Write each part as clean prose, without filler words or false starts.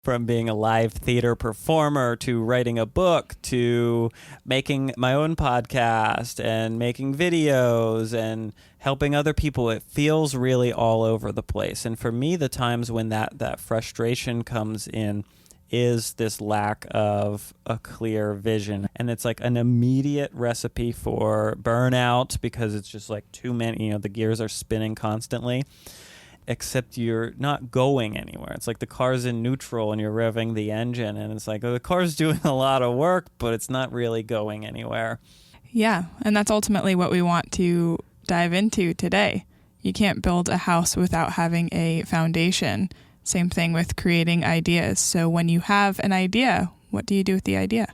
From being a live theater performer to writing a book to making my own podcast and making videos and helping other people, it feels really all over the place. And for me, the times when that frustration comes in is this lack of a clear vision. And it's like an immediate recipe for burnout because it's just like too many, the gears are spinning constantly. Except you're not going anywhere. It's like the car's in neutral and you're revving the engine and it's like, the car's doing a lot of work, but it's not really going anywhere. Yeah, and that's ultimately what we want to dive into today. You can't build a house without having a foundation. Same thing with creating ideas. So when you have an idea, what do you do with the idea?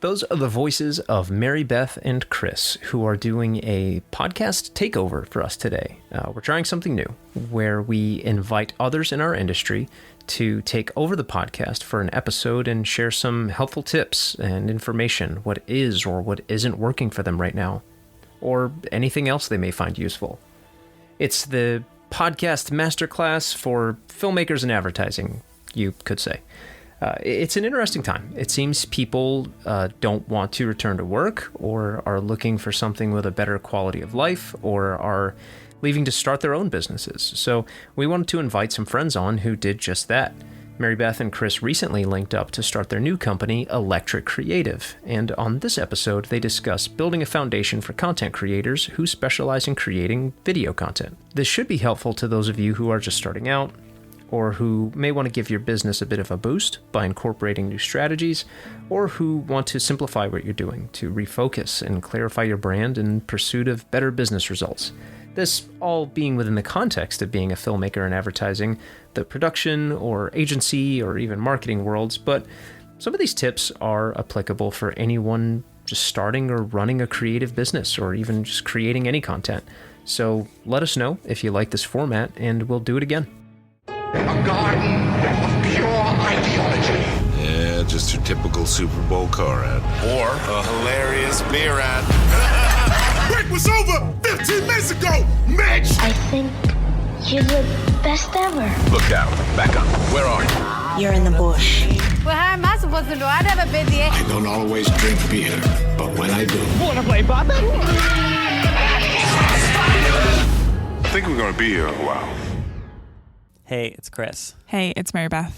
Those are the voices of Marybeth and Chris, who are doing a podcast takeover for us today. We're trying something new, where we invite others in our industry to take over the podcast for an episode and share some helpful tips and information, what is or what isn't working for them right now, or anything else they may find useful. It's the podcast masterclass for filmmakers and advertising, you could say. It's an interesting time. It seems people don't want to return to work or are looking for something with a better quality of life or are leaving to start their own businesses. So we wanted to invite some friends on who did just that. Marybeth and Chris recently linked up to start their new company, Electric Creative. And on this episode, they discuss building a foundation for content creators who specialize in creating video content. This should be helpful to those of you who are just starting out, or who may want to give your business a bit of a boost by incorporating new strategies, or who want to simplify what you're doing to refocus and clarify your brand in pursuit of better business results. This all being within the context of being a filmmaker and advertising, the production or agency or even marketing worlds, but some of these tips are applicable for anyone just starting or running a creative business or even just creating any content. So let us know if you like this format and we'll do it again. A garden of pure ideology. Yeah, just your typical Super Bowl car ad. Or a hilarious beer ad. Break was over 15 minutes ago, Mitch! I think you're the best ever. Look out. Back up. Where are you? You're in the bush. Well, how am I supposed to do? I've never been there. I don't always drink beer, but when I do... Wanna play Bobby? I think we're going to be here a while. Hey, it's Chris. Hey, it's Marybeth.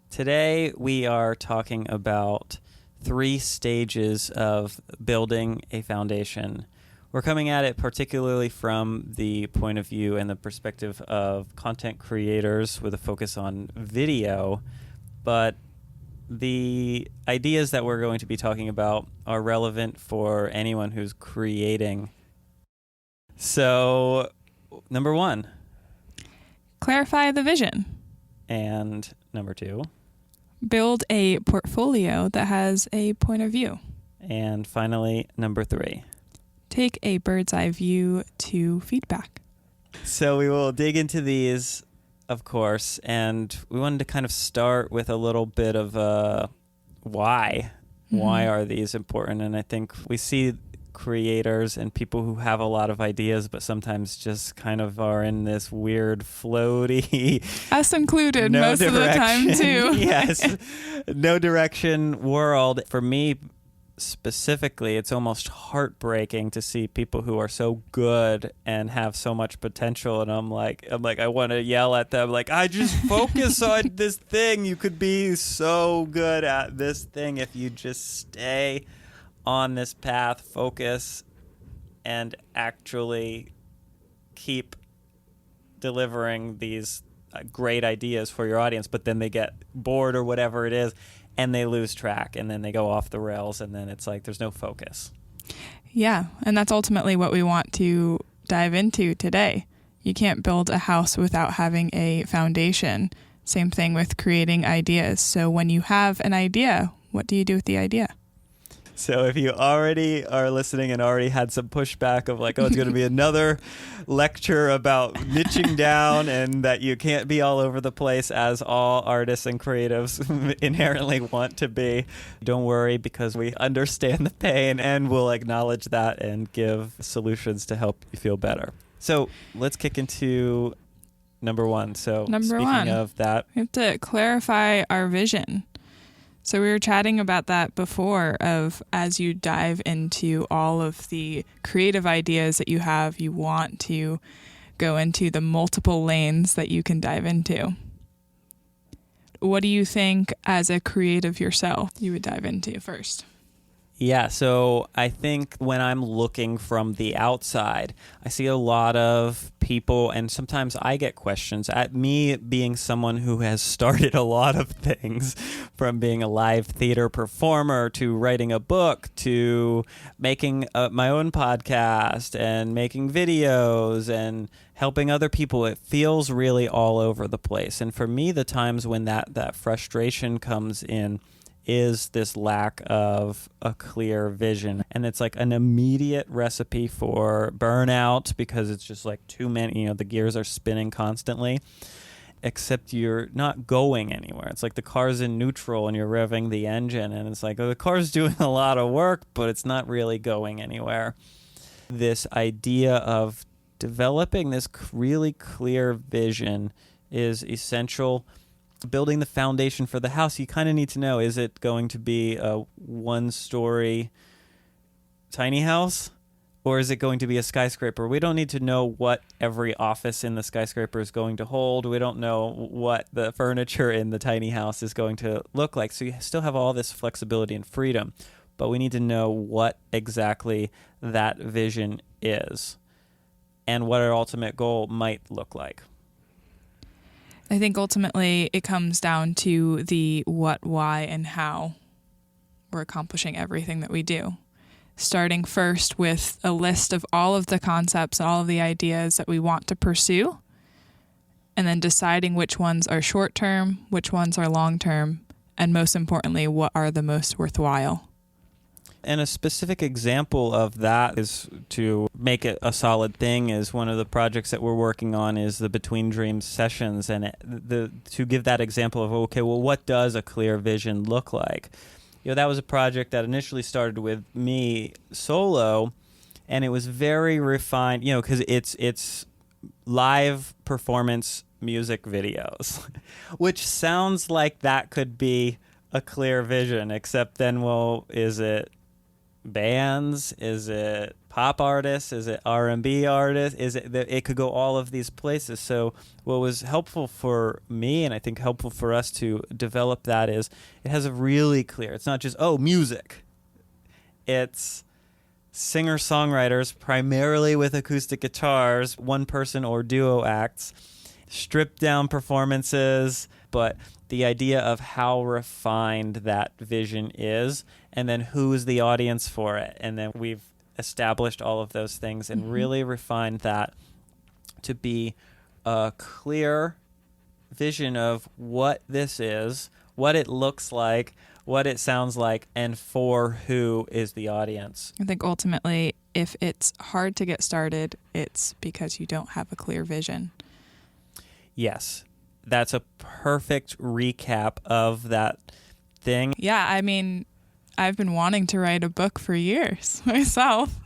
Today we are talking about 3 stages of building a foundation. We're coming at it particularly from the point of view and the perspective of content creators with a focus on video, but the ideas that we're going to be talking about are relevant for anyone who's creating. So, number 1. Clarify the vision. And number 2. Build a portfolio that has a point of view. And finally, number 3. Take a bird's eye view to feedback. So we will dig into these, of course, and we wanted to kind of start with a little bit of why. Mm-hmm. Why are these important? And I think we see creators and people who have a lot of ideas but sometimes just kind of are in this weird floaty us included most of the time too. Yes, no direction world. For me specifically, it's almost heartbreaking to see people who are so good and have so much potential, and I'm like I want to yell at them like, I just focus on this thing. You could be so good at this thing if you just stay on this path, focus, and actually keep delivering these great ideas for your audience. But then they get bored or whatever it is, and they lose track, and then they go off the rails, and then it's like there's no focus. Yeah, and that's ultimately what we want to dive into today. You can't build a house without having a foundation. Same thing with creating ideas. So when you have an idea, what do you do with the idea? So if you already are listening and already had some pushback of like, oh, it's going to be another lecture about niching down and that you can't be all over the place as all artists and creatives inherently want to be, don't worry, because we understand the pain and we'll acknowledge that and give solutions to help you feel better. So let's kick into number one. So Number speaking one. of that, We have to clarify our vision. So we were chatting about that before, of as you dive into all of the creative ideas that you have, you want to go into the multiple lanes that you can dive into. What do you think as a creative yourself you would dive into first? yeah, so I think when I'm looking from the outside, I see a lot of people, and sometimes I get questions at me being someone who has started a lot of things, from being a live theater performer to writing a book to making my own podcast and making videos and helping other people. It feels really all over the place. And for me, the times when that frustration comes in is this lack of a clear vision. And it's like an immediate recipe for burnout, because it's just like too many, the gears are spinning constantly, except you're not going anywhere. It's like the car's in neutral and you're revving the engine, and it's like, the car's doing a lot of work, but it's not really going anywhere. This idea of developing this really clear vision is essential. Building the foundation for the house, you kind of need to know, is it going to be a one-story tiny house, or is it going to be a skyscraper? We don't need to know what every office in the skyscraper is going to hold. We don't know what the furniture in the tiny house is going to look like. So you still have all this flexibility and freedom, but we need to know what exactly that vision is and what our ultimate goal might look like. I think ultimately it comes down to the what, why, and how we're accomplishing everything that we do. Starting first with a list of all of the concepts and all of the ideas that we want to pursue, and then deciding which ones are short-term, which ones are long-term, and most importantly, what are the most worthwhile. And a specific example of that is, to make it a solid thing, is one of the projects that we're working on is the Between Dreams sessions. And to give that example of, okay, well, what does a clear vision look like? That was a project that initially started with me solo, and it was very refined, because it's live performance music videos, which sounds like that could be a clear vision, except then, well, is it bands? Is it pop artists? Is it R&B artists? It could go all of these places. So what was helpful for me, and I think helpful for us to develop that, is it has a really clear, it's not just, music. It's singer-songwriters, primarily with acoustic guitars, one person or duo acts, stripped down performances, but the idea of how refined that vision is, and then who's the audience for it. And then we've established all of those things and really refined that to be a clear vision of what this is, what it looks like, what it sounds like, and for who is the audience. I think ultimately, if it's hard to get started, it's because you don't have a clear vision. Yes. That's a perfect recap of that thing. Yeah, I mean, I've been wanting to write a book for years myself.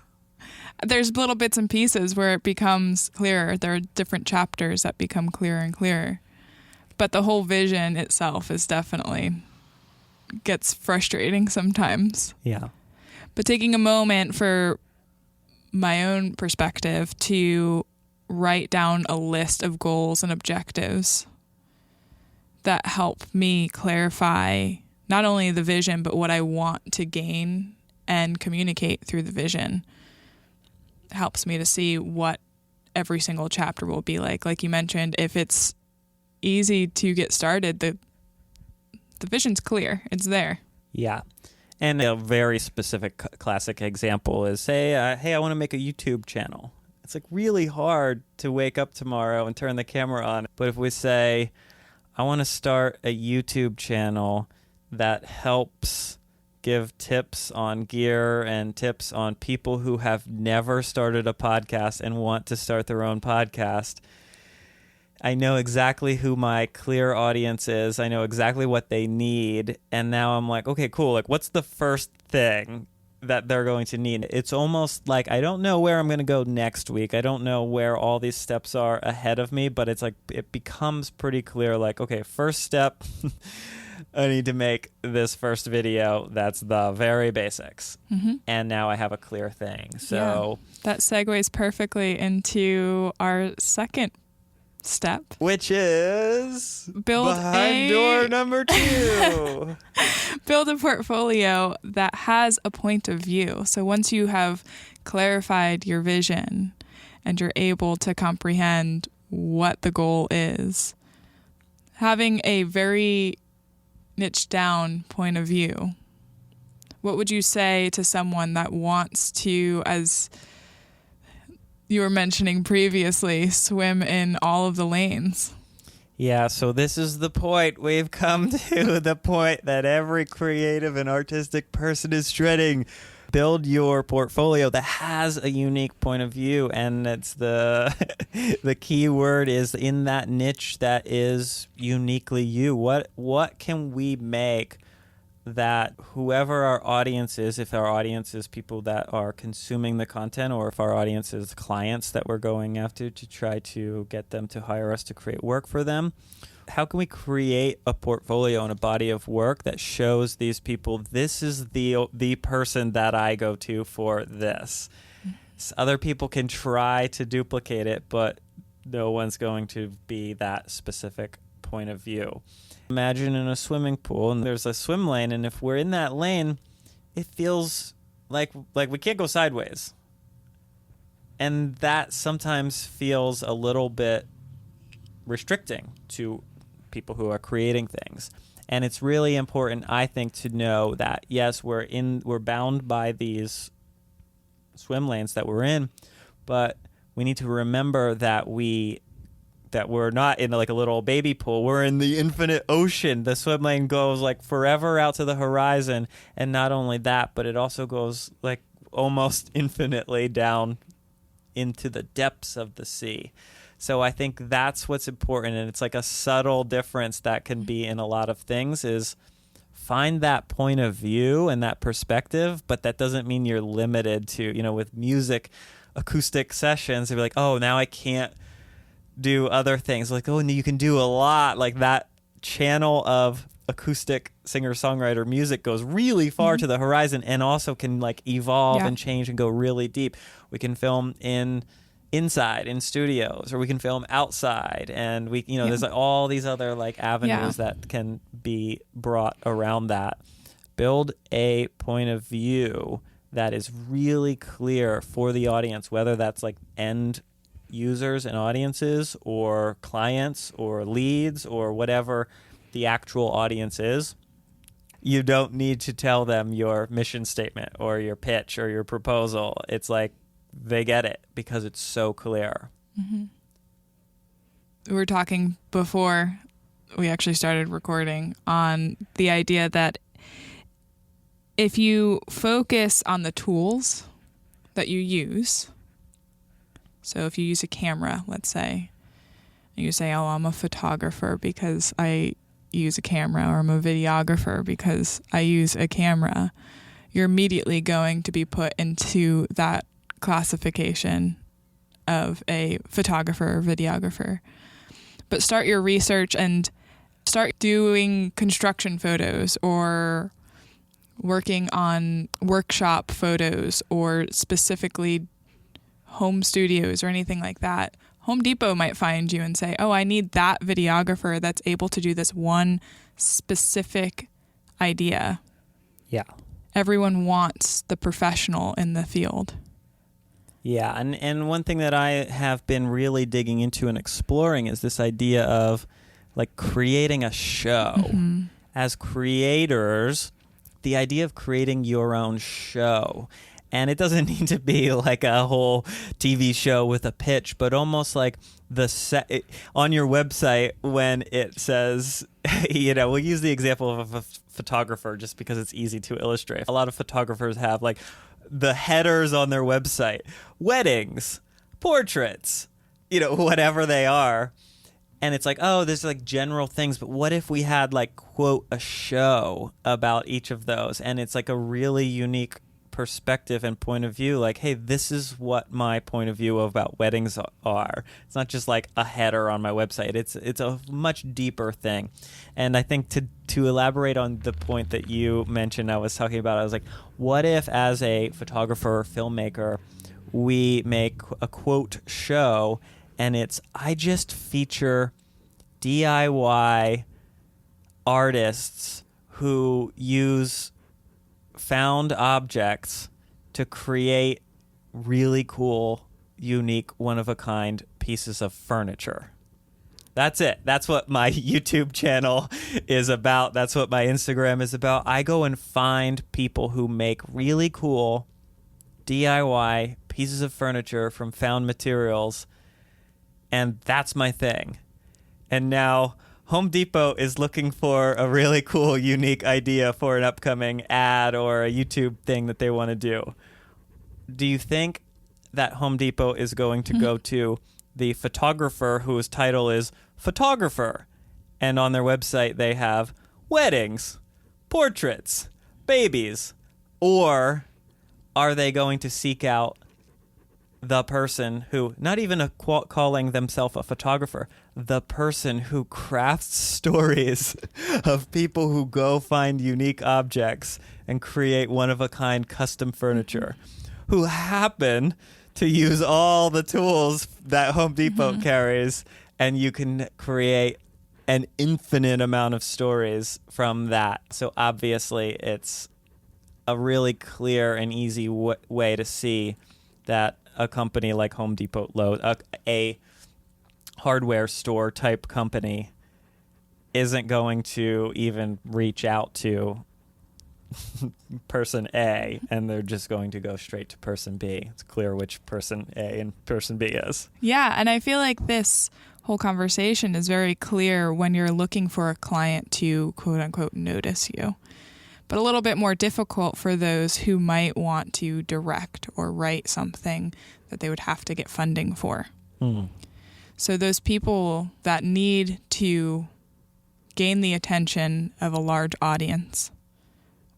There's little bits and pieces where it becomes clearer. There are different chapters that become clearer and clearer. But the whole vision itself is definitely gets frustrating sometimes. Yeah. But taking a moment for my own perspective to write down a list of goals and objectives that help me clarify not only the vision, but what I want to gain and communicate through the vision helps me to see what every single chapter will be like. Like you mentioned, if it's easy to get started, the vision's clear. It's there. Yeah. And a very specific classic example is, say, hey, I want to make a YouTube channel. It's like really hard to wake up tomorrow and turn the camera on. But if we say, I want to start a YouTube channel that helps give tips on gear and tips on people who have never started a podcast and want to start their own podcast, I know exactly who my clear audience is. I know exactly what they need. And now I'm like, okay, cool. Like, what's the first thing that they're going to need. It's almost like I don't know where I'm going to go next week. I don't know where all these steps are ahead of me, but it's like it becomes pretty clear, like, okay, first step, I need to make this first video. That's the very basics. And now I have a clear thing. So that segues perfectly into our second step, which is build behind door number 2. Build a portfolio that has a point of view. So once you have clarified your vision and you're able to comprehend what the goal is, having a very niche down point of view, what would you say to someone that wants to, as you were mentioning previously, swim in all of the lanes? Yeah, so this is the point. We've come to the point that every creative and artistic person is dreading. Build your portfolio that has a unique point of view, and it's the key word is in that niche that is uniquely you. What can we make that whoever our audience is, if our audience is people that are consuming the content, or if our audience is clients that we're going after to try to get them to hire us to create work for them, how can we create a portfolio and a body of work that shows these people, this is the person that I go to for this. Other people can try to duplicate it, but no one's going to be that specific point of view. Imagine in a swimming pool and there's a swim lane, and if we're in that lane, it feels like we can't go sideways. And that sometimes feels a little bit restricting to people who are creating things. And it's really important, I think, to know that yes, we're bound by these swim lanes that we're in, but we need to remember that we're not in like a little baby pool. We're in the infinite ocean. The swim lane goes like forever out to the horizon. And not only that, but it also goes like almost infinitely down into the depths of the sea. So I think that's what's important. And it's like a subtle difference that can be in a lot of things is find that point of view and that perspective. But that doesn't mean you're limited to, with music, acoustic sessions, they'd be like, oh, now I can't do other things. Like, oh, and you can do a lot. Like that channel of acoustic singer-songwriter music goes really far to the horizon and also can like evolve and change and go really deep. We can film inside in studios, or we can film outside, and we there's like all these other like avenues that can be brought around that. Build a point of view that is really clear for the audience, whether that's like end users and audiences or clients or leads or whatever the actual audience is. You don't need to tell them your mission statement or your pitch or your proposal. It's like they get it because it's so clear. We were talking before we actually started recording on the idea that if you focus on the tools that you use, so if you use a camera, let's say, and you say, oh, I'm a photographer because I use a camera, or I'm a videographer because I use a camera, you're immediately going to be put into that classification of a photographer or videographer. But start your research and start doing construction photos or working on workshop photos or specifically home studios or anything like that. Home Depot might find you and say, oh, I need that videographer that's able to do this one specific idea. Yeah. Everyone wants the professional in the field. Yeah, and one thing that I have been really digging into and exploring is this idea of like creating a show. As creators, the idea of creating your own show. And it doesn't need to be like a whole TV show with a pitch, but almost like on your website when it says, we'll use the example of a photographer just because it's easy to illustrate. A lot of photographers have like the headers on their website, weddings, portraits, whatever they are. And it's like, oh, there's like general things, but what if we had like, quote, a show about each of those? And it's like a really unique perspective and point of view, like, hey, this is what my point of view about weddings are. It's not just like a header on my website. It's a much deeper thing. And I think to elaborate on the point that you mentioned, I was talking about, I was like, what if as a photographer or filmmaker, we make a quote show and I just feature DIY artists who use found objects to create really cool, unique, one-of-a-kind pieces of furniture. That's it. That's what my YouTube channel is about. That's what my Instagram is about. I go and find people who make really cool DIY pieces of furniture from found materials, and that's my thing. And now Home Depot is looking for a really cool, unique idea for an upcoming ad or a YouTube thing that they want to do. Do you think that Home Depot is going to go to the photographer whose title is photographer, and on their website they have weddings, portraits, babies, or are they going to seek out the person who, not even calling themselves a photographer, the person who crafts stories of people who go find unique objects and create one-of-a-kind custom furniture, who happen to use all the tools that Home Depot carries, and you can create an infinite amount of stories from that. So obviously it's a really clear and easy way to see that a company like Home Depot, a hardware store type company, isn't going to even reach out to person A, and they're just going to go straight to person B. It's clear which person A and person B is. Yeah, and I feel like this whole conversation is very clear when you're looking for a client to quote unquote notice you, but a little bit more difficult for those who might want to direct or write something that they would have to get funding for. So those people that need to gain the attention of a large audience,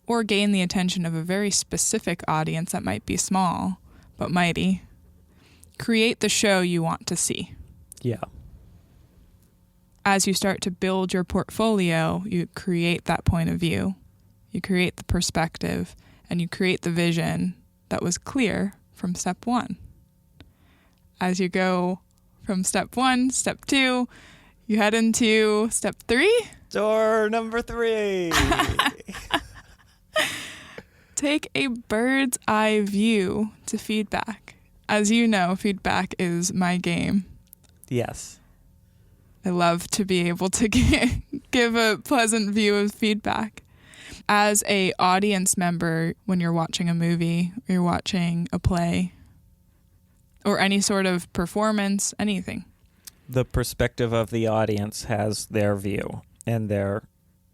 or gain the attention of a very specific audience that might be small but mighty, create the show you want to see. Yeah. As you start to build your portfolio, you create that point of view, you create the perspective, and you create the vision that was clear from step one. As you go from step 1, step 2, you head into step 3. Door number 3. Take a bird's eye view to feedback. As you know, feedback is my game. Yes. I love to be able to give a pleasant view of feedback. As a audience member, when you're watching a movie, or you're watching a play, or any sort of performance, anything. The perspective of the audience has their view and their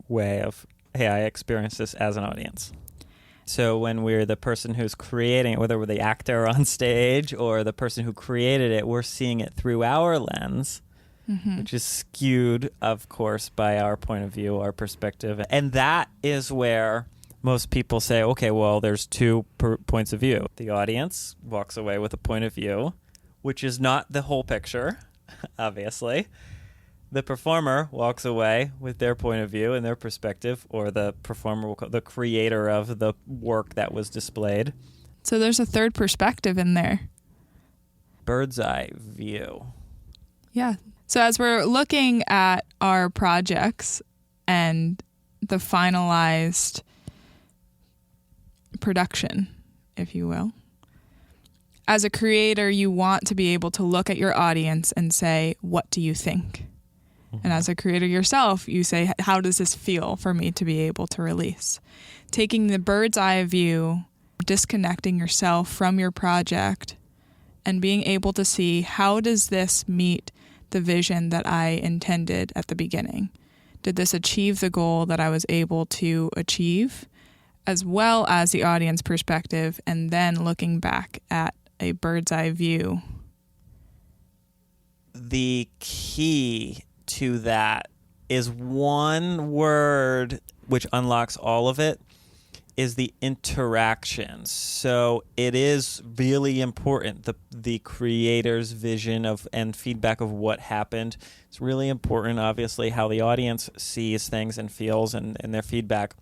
way of, hey, I experienced this as an audience. So when we're the person who's creating it, whether we're the actor on stage or the person who created it, we're seeing it through our lens, which is skewed, of course, by our point of view, our perspective. And that is where most people say, okay, well, there's two points of view. The audience walks away with a point of view, which is not the whole picture, obviously. The performer walks away with their point of view and their perspective, or the performer, the creator of the work that was displayed. So there's a third perspective in there. Bird's eye view. Yeah. So as we're looking at our projects and the finalized production, if you will, as a creator, you want to be able to look at your audience and say, what do you think? And as a creator yourself, you say, how does this feel for me to be able to release? Taking the bird's eye view, disconnecting yourself from your project, and being able to see, how does this meet the vision that I intended at the beginning? Did this achieve the goal that I was able to achieve, as well as the audience perspective, and then looking back at a bird's eye view? The key to that is one word which unlocks all of it, is the interactions. So it is really important, the creator's vision of and feedback of what happened. It's really important, obviously, how the audience sees things and feels and their feedback.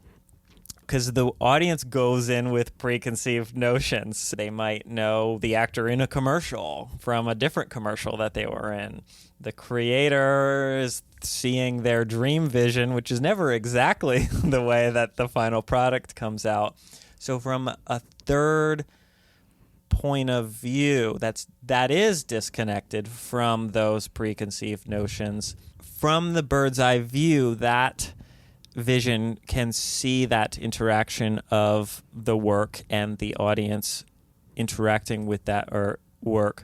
Because the audience goes in with preconceived notions. They might know the actor in a commercial from a different commercial that they were in. The creator is seeing their dream vision, which is never exactly the way that the final product comes out. So from a third point of view that is disconnected from those preconceived notions, from the bird's eye view, that vision can see that interaction of the work and the audience interacting with that or work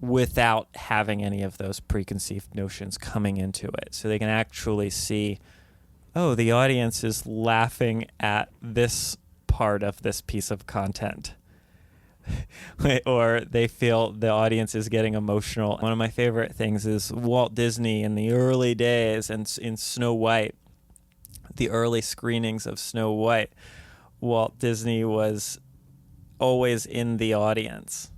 without having any of those preconceived notions coming into it. So they can actually see, oh, the audience is laughing at this part of this piece of content. Or they feel the audience is getting emotional. One of my favorite things is Walt Disney in the early days and in Snow White, the early screenings of Snow White. Walt Disney was always in the audience.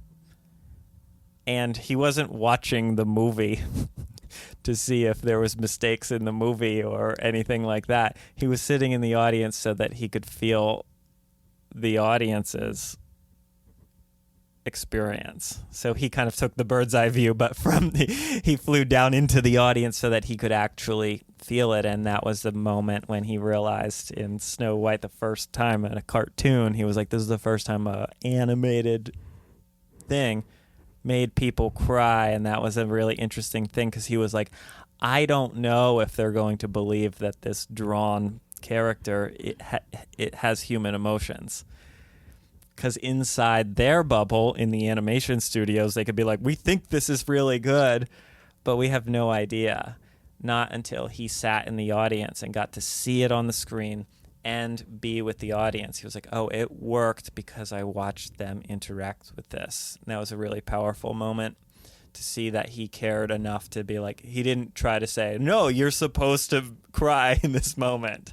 And he wasn't watching the movie to see if there was mistakes in the movie or anything like that. He was sitting in the audience so that he could feel the audience's experience. So he kind of took the bird's eye view, but he flew down into the audience so that he could actually feel it. And that was the moment when he realized in Snow White, the first time in a cartoon, he was like, this is the first time a animated thing made people cry. And that was a really interesting thing, because he was like, I don't know if they're going to believe that this drawn character, it has human emotions. Because inside their bubble in the animation studios, they could be like, we think this is really good, but we have no idea. Not until he sat in the audience and got to see it on the screen and be with the audience. He was like, oh, it worked because I watched them interact with this. And that was a really powerful moment to see that he cared enough to be like, he didn't try to say, no, you're supposed to cry in this moment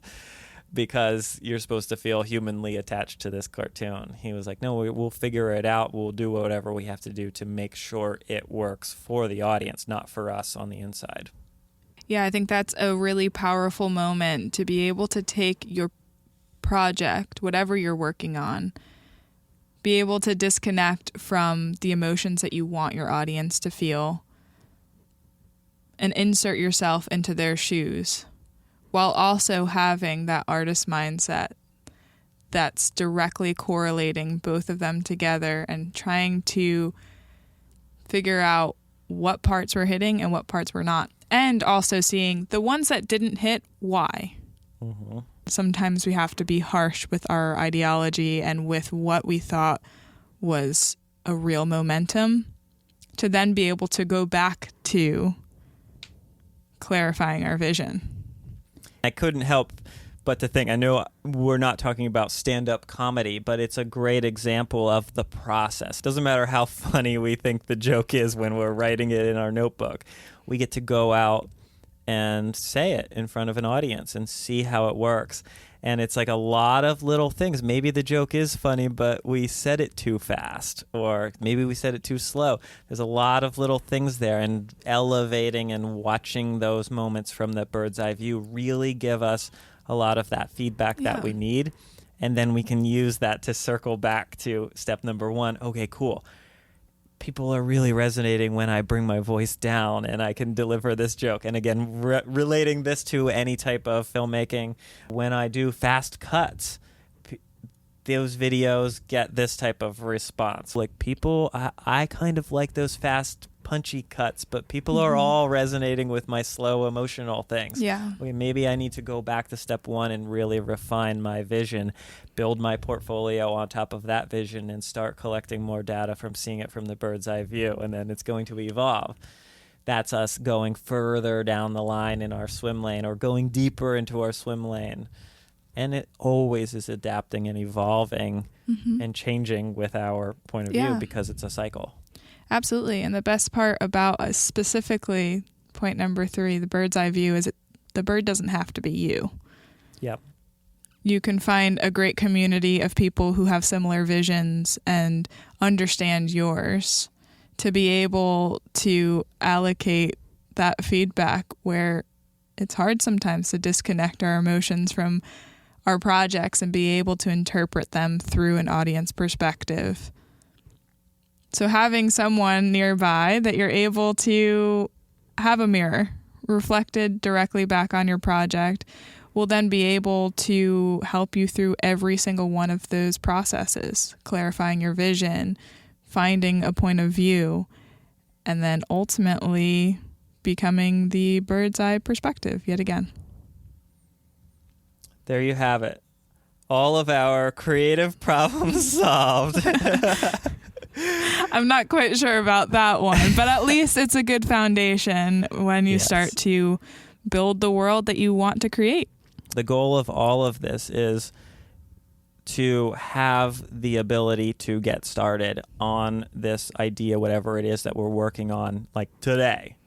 because you're supposed to feel humanly attached to this cartoon. He was like, no, we'll figure it out. We'll do whatever we have to do to make sure it works for the audience, not for us on the inside. Yeah, I think that's a really powerful moment to be able to take your project, whatever you're working on, be able to disconnect from the emotions that you want your audience to feel and insert yourself into their shoes, while also having that artist mindset that's directly correlating both of them together and trying to figure out what parts were hitting and what parts were not. And also seeing the ones that didn't hit, why. Mm-hmm. Sometimes we have to be harsh with our ideology and with what we thought was a real momentum to then be able to go back to clarifying our vision. I couldn't help but to think, I know we're not talking about stand-up comedy, but it's a great example of the process. Doesn't matter how funny we think the joke is when we're writing it in our notebook. We get to go out and say it in front of an audience and see how it works. And it's like a lot of little things. Maybe the joke is funny, but we said it too fast, or maybe we said it too slow. There's a lot of little things there, and elevating and watching those moments from the bird's eye view really give us a lot of that feedback that we need. And then we can use that to circle back to step number one. Okay, cool. People are really resonating when I bring my voice down and I can deliver this joke. And again, relating this to any type of filmmaking, when I do fast cuts, those videos get this type of response. Like people, I kind of like those fast, punchy cuts, but people are all resonating with my slow, emotional things. Yeah. Okay, maybe I need to go back to step one and really refine my vision, build my portfolio on top of that vision, and start collecting more data from seeing it from the bird's eye view. And then it's going to evolve. That's us going further down the line in our swim lane or going deeper into our swim lane. And it always is adapting and evolving and changing with our point of view because it's a cycle. Absolutely. And the best part about us specifically, point number 3, the bird's eye view, is the bird doesn't have to be you. Yep. you can find a great community of people who have similar visions and understand yours to be able to allocate that feedback where it's hard sometimes to disconnect our emotions from our projects and be able to interpret them through an audience perspective. So having someone nearby that you're able to have a mirror reflected directly back on your project will then be able to help you through every single one of those processes, clarifying your vision, finding a point of view, and then ultimately becoming the bird's eye perspective yet again. There you have it. All of our creative problems solved. I'm not quite sure about that one, but at least it's a good foundation when you start to build the world that you want to create. The goal of all of this is to have the ability to get started on this idea, whatever it is that we're working on, like today.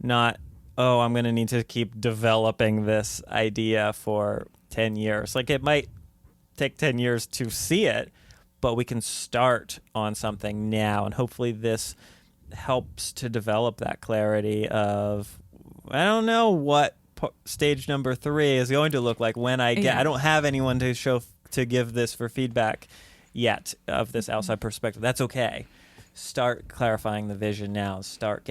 Not, oh, I'm going to need to keep developing this idea for 10 years. Like, it might take 10 years to see it, but we can start on something now. And hopefully this helps to develop that clarity of, I don't know what stage number 3 is going to look like when I get, I don't have anyone to give this for feedback yet of this outside perspective. That's okay. Start clarifying the vision now. Start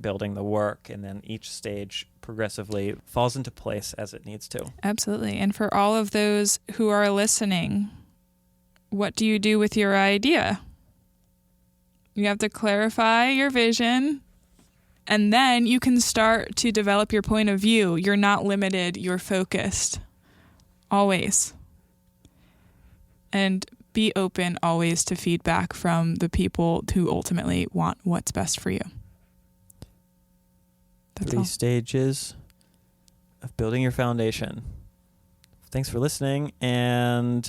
building the work, and then each stage progressively falls into place as it needs to. Absolutely. And for all of those who are listening, what do you do with your idea? You have to clarify your vision, and then you can start to develop your point of view. You're not limited, you're focused. Always. And be open always to feedback from the people who ultimately want what's best for you. That's 3 all. stages of building your foundation. Thanks for listening, and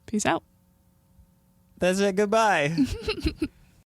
peace out. That's it. Goodbye.